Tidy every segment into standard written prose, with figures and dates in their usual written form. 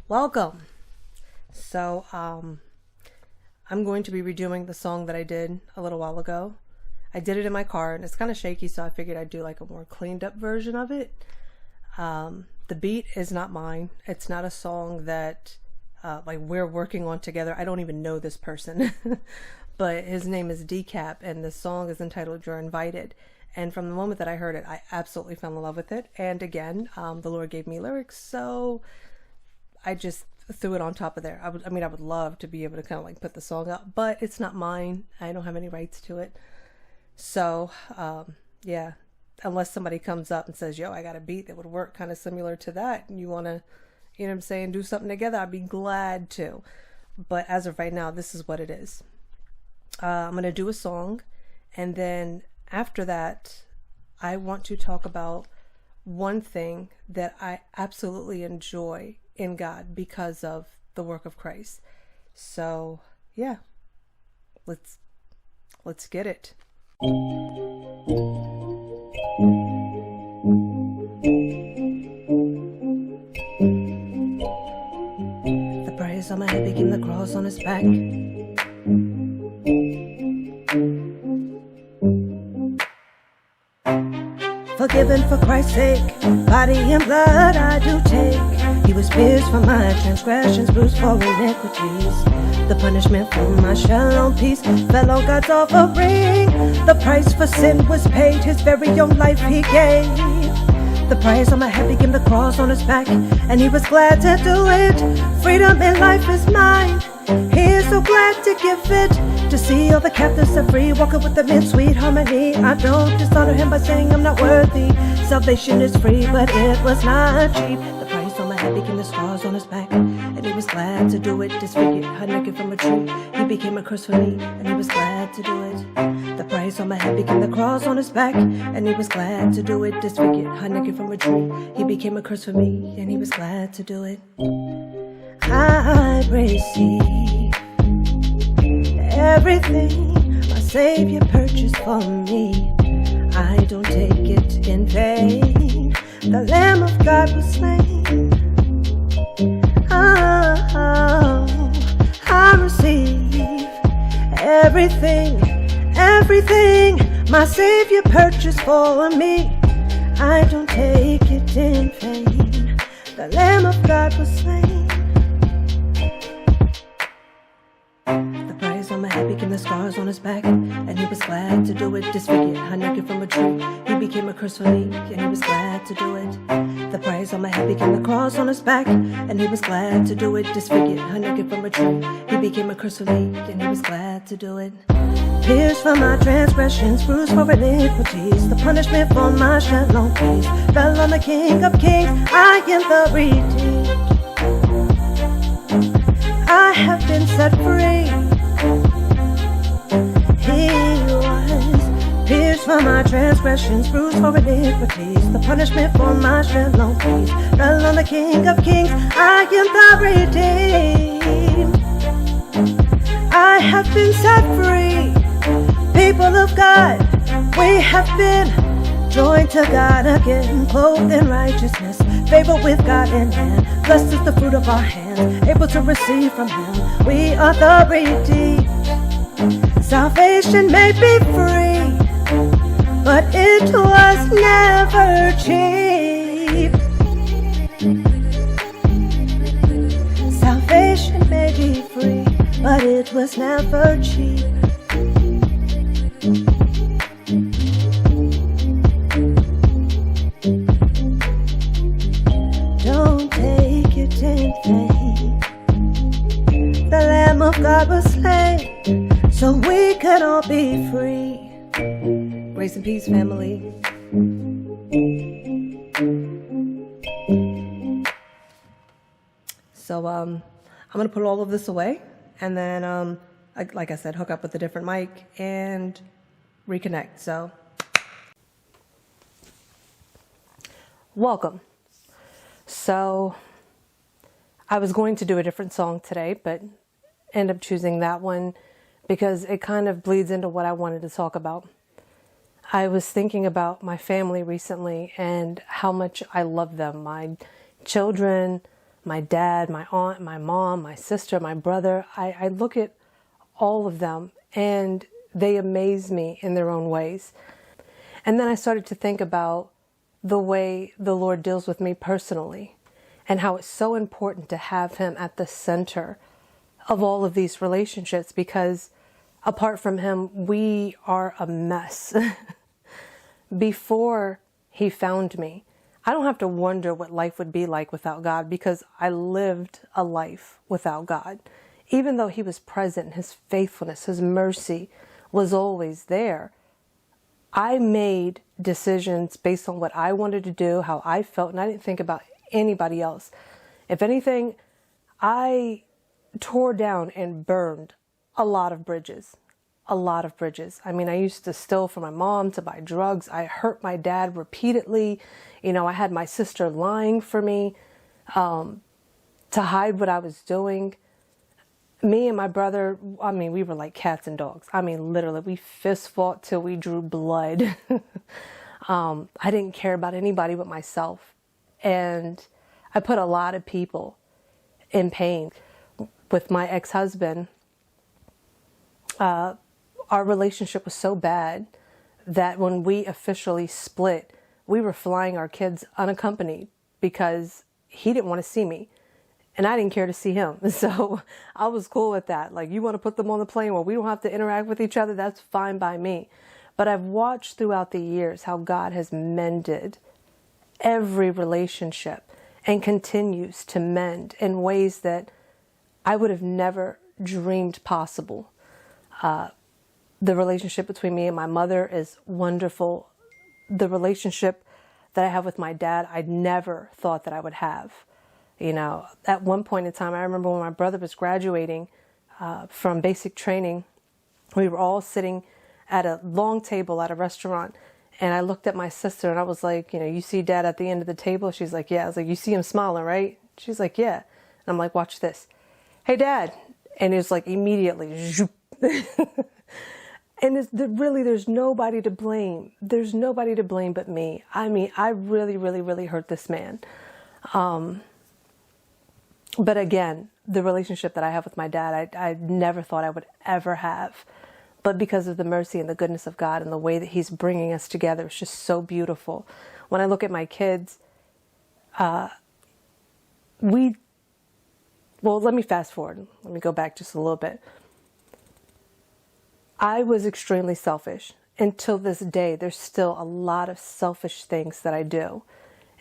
Welcome. So, I'm going to be redoing the song that I did a little while ago. I did it in my car and it's kind of shaky, so I figured I'd do like a more cleaned up version of it. The beat is not mine. It's not a song that like we're working on together. I don't even know this person, but his name is Decap and the song is entitled You're Invited. And from the moment that I heard it, I absolutely fell in love with it. And again, the Lord gave me lyrics, so I just threw it on top of there. I would love to be able to kind of like put the song up, but it's not mine. I don't have any rights to it. So, yeah, unless somebody comes up and says, yo, I got a beat that would work kind of similar to that, and you want to, you know what I'm saying, do something together, I'd be glad to. But as of right now, this is what it is. I'm going to do a song, and then after that, I want to talk about one thing that I absolutely enjoy in God because of the work of Christ. So, yeah, let's get it. The price on my head became the cross on his back. Forgiven for Christ's sake, body and blood I do take. He was pierced for my transgressions, bruised for iniquities. The punishment for my shalom peace fell on God's offering. The price for sin was paid, his very own life he gave. The price on my head became the cross on his back, and he was glad to do it. Freedom in life is mine, he is so glad to give it. To see all the captives set free, walking with them in sweet harmony. I don't dishonor him by saying I'm not worthy. Salvation is free, but it was not cheap. The price on my head became the scars on his back, and he was glad to do it. Disfigured, hung naked from a tree, he became a curse for me, and he was glad to do it. The price on my head became the cross on his back, and he was glad to do it. Disfigured, hung naked from a tree, he became a curse for me, and he was glad to do it. I receive everything my Savior purchased for me. I don't take it in vain. The Lamb of God was slain. I receive everything my Savior purchased for me. I don't take it in vain. The Lamb of God was slain. The price on my head became the scars on his back, and he was glad to do it. Disfigured, hung naked from a tree, he became a curse for me, and he was glad to do it. The price on my head became the cross on his back, and he was glad to do it. Disfigured, hung naked from a tree, he became a curse for me, and he was glad to do it. Pierced for my transgressions, bruised for iniquities. The punishment for my shalom peace fell on the King of Kings. I am the redeemed. I have been set free. He was pierced for my transgressions, bruised for iniquities. The punishment for my shalom peace fell on the King of Kings. I am the redeemed. I have been set free. People of God, we have been joined to God again, clothed in righteousness, favor with God in hand. Blessed is the fruit of our hands, able to receive from him. We are the redeemed. Salvation may be free, but it was never cheap. Salvation may be free, but it was never cheap. Don't take it in vain. The Lamb of God was slain, so we could all be free. Grace and peace, family. So I'm gonna put all of this away, and then like I said, hook up with a different mic and reconnect. So welcome. So I was going to do a different song today, but end up choosing that one because it kind of bleeds into what I wanted to talk about. I was thinking about my family recently and how much I love them. My children, my dad, my aunt, my mom, my sister, my brother. I look at all of them and they amaze me in their own ways. And then I started to think about the way the Lord deals with me personally and how it's so important to have him at the center of all of these relationships, because apart from him, we are a mess. Before he found me, I don't have to wonder what life would be like without God, because I lived a life without God. Even though he was present, his faithfulness, his mercy was always there. I made decisions based on what I wanted to do, how I felt, and I didn't think about anybody else. If anything, I tore down and burned a lot of bridges. A lot of bridges. I mean, I used to steal from my mom to buy drugs. I hurt my dad repeatedly. You know, I had my sister lying for me to hide what I was doing. Me and my brother, I mean, we were like cats and dogs. I mean, literally, we fist fought till we drew blood. I didn't care about anybody but myself. And I put a lot of people in pain. With my ex-husband, our relationship was so bad that when we officially split, we were flying our kids unaccompanied because he didn't want to see me and I didn't care to see him. So I was cool with that. Like, you want to put them on the plane where we don't have to interact with each other, that's fine by me. But I've watched throughout the years how God has mended every relationship and continues to mend in ways that I would have never dreamed possible. The relationship between me and my mother is wonderful. The relationship that I have with my dad, I never thought that I would have. You know, at one point in time, I remember when my brother was graduating from basic training, we were all sitting at a long table at a restaurant. And I looked at my sister and I was like, you know, you see dad at the end of the table? She's like, yeah. I was like, you see him smiling, right? She's like, yeah. And I'm like, watch this. Hey, dad. And it was like immediately, zoop. And really, there's nobody to blame. There's nobody to blame but me. I mean, I really, really, really hurt this man. But again, the relationship that I have with my dad, I never thought I would ever have. But because of the mercy and the goodness of God and the way that he's bringing us together, it's just so beautiful. When I look at my kids, well, let me fast forward. Let me go back just a little bit. I was extremely selfish. Until this day, there's still a lot of selfish things that I do.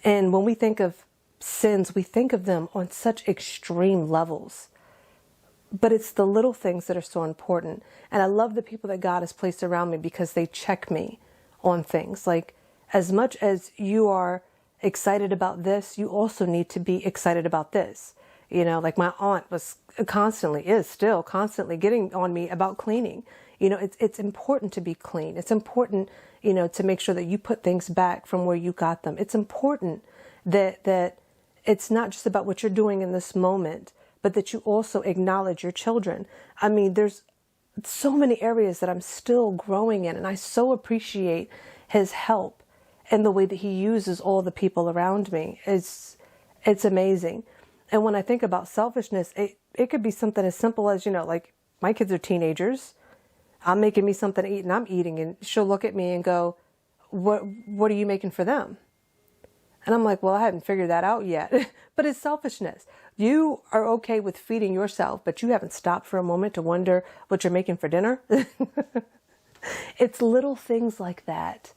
And when we think of sins, we think of them on such extreme levels. But it's the little things that are so important. And I love the people that God has placed around me because they check me on things. Like, as much as you are excited about this, you also need to be excited about this. You know, like my aunt is still constantly getting on me about cleaning. You know, it's important to be clean. It's important, you know, to make sure that you put things back from where you got them. It's important that it's not just about what you're doing in this moment, but that you also acknowledge your children. I mean, there's so many areas that I'm still growing in, and I so appreciate his help and the way that he uses all the people around me. It's amazing. And when I think about selfishness, it could be something as simple as, you know, like my kids are teenagers. I'm making me something to eat and I'm eating, and she'll look at me and go, what are you making for them? And I'm like, well, I haven't figured that out yet. But it's selfishness. You are okay with feeding yourself, but you haven't stopped for a moment to wonder what you're making for dinner. It's little things like that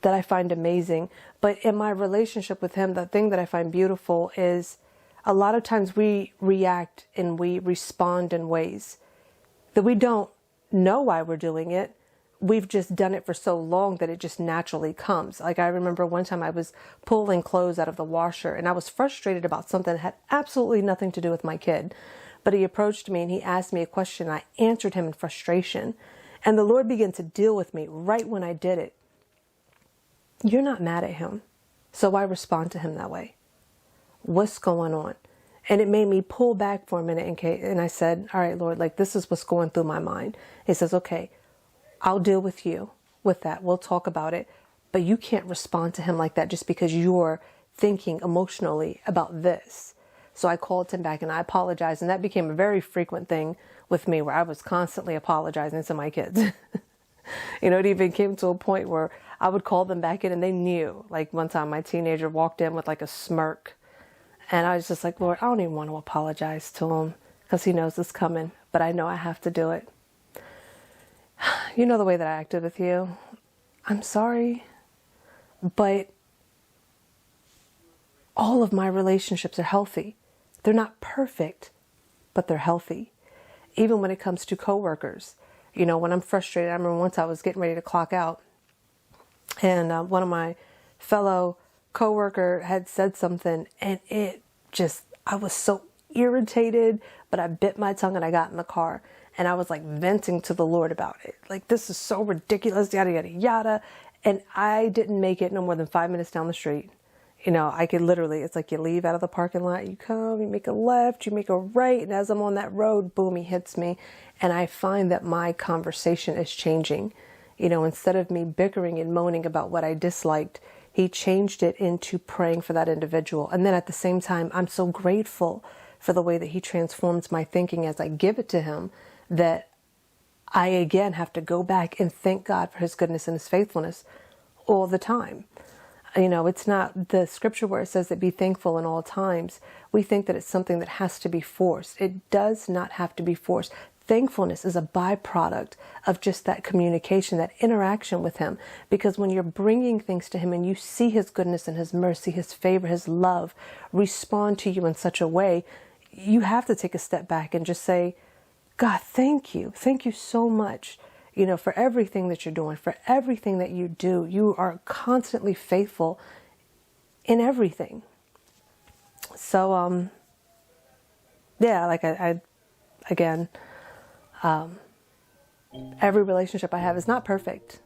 I find amazing. But in my relationship with him, the thing that I find beautiful is a lot of times we react and we respond in ways that we don't know why we're doing it. We've just done it for so long that it just naturally comes. Like, I remember one time I was pulling clothes out of the washer and I was frustrated about something that had absolutely nothing to do with my kid. But he approached me and he asked me a question. I answered him in frustration. And the Lord began to deal with me right when I did it. You're not mad at him, so why respond to him that way? What's going on? And it made me pull back for a minute and I said, all right, Lord, like, this is what's going through my mind. He says, okay, I'll deal with you with that. We'll talk about it. But you can't respond to him like that just because you're thinking emotionally about this. So I called him back and I apologized. And that became a very frequent thing with me, where I was constantly apologizing to my kids. It even came to a point where I would call them back in and they knew. Like one time my teenager walked in with like a smirk. And I was just like, Lord, I don't even want to apologize to him because he knows it's coming. But I know I have to do it. You know the way that I acted with you. I'm sorry. But all of my relationships are healthy. They're not perfect, but they're healthy. Even when it comes to coworkers. When I'm frustrated, I remember once I was getting ready to clock out, and one of my fellow coworker had said something, and I was so irritated, but I bit my tongue and I got in the car, and I was like venting to the Lord about it. Like, this is so ridiculous, yada, yada, yada. And I didn't make it no more than 5 minutes down the street. I could literally, it's like you leave out of the parking lot, you come, you make a left, you make a right. And as I'm on that road, boom, he hits me. And I find that my conversation is changing. Instead of me bickering and moaning about what I disliked, he changed it into praying for that individual. And then at the same time, I'm so grateful for the way that he transforms my thinking as I give it to him, that I again have to go back and thank God for his goodness and his faithfulness all the time. It's not the scripture where it says that be thankful in all times. We think that it's something that has to be forced. It does not have to be forced. Thankfulness is a byproduct of just that communication, that interaction with him. Because when you're bringing things to him and you see his goodness and his mercy, his favor, his love respond to you in such a way, you have to take a step back and just say, God, thank you. Thank you so much. For everything that you're doing, for everything that you do. You are constantly faithful in everything. So, every relationship I have is not perfect,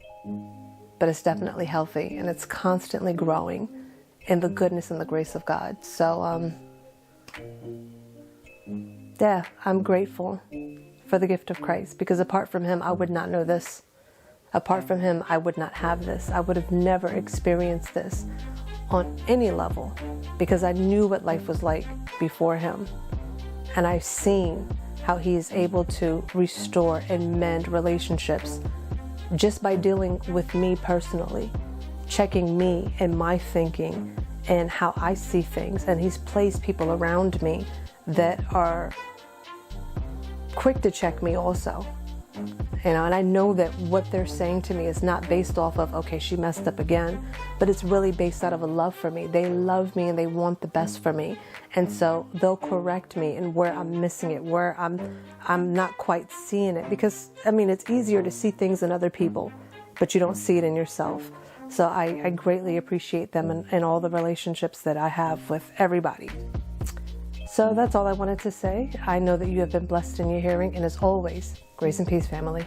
but it's definitely healthy, and it's constantly growing in the goodness and the grace of God. So, I'm grateful for the gift of Christ, because apart from him, I would not know this. Apart from him, I would not have this. I would have never experienced this on any level, because I knew what life was like before him. And I've seen how he is able to restore and mend relationships just by dealing with me personally, checking me and my thinking and how I see things. And he's placed people around me that are quick to check me also. And I know that what they're saying to me is not based off of, okay, she messed up again, but it's really based out of a love for me. They love me and they want the best for me. And so they'll correct me in where I'm missing it, where I'm not quite seeing it. Because, it's easier to see things in other people, but you don't see it in yourself. So I greatly appreciate them and all the relationships that I have with everybody. So that's all I wanted to say. I know that you have been blessed in your hearing, and as always, grace and peace, family.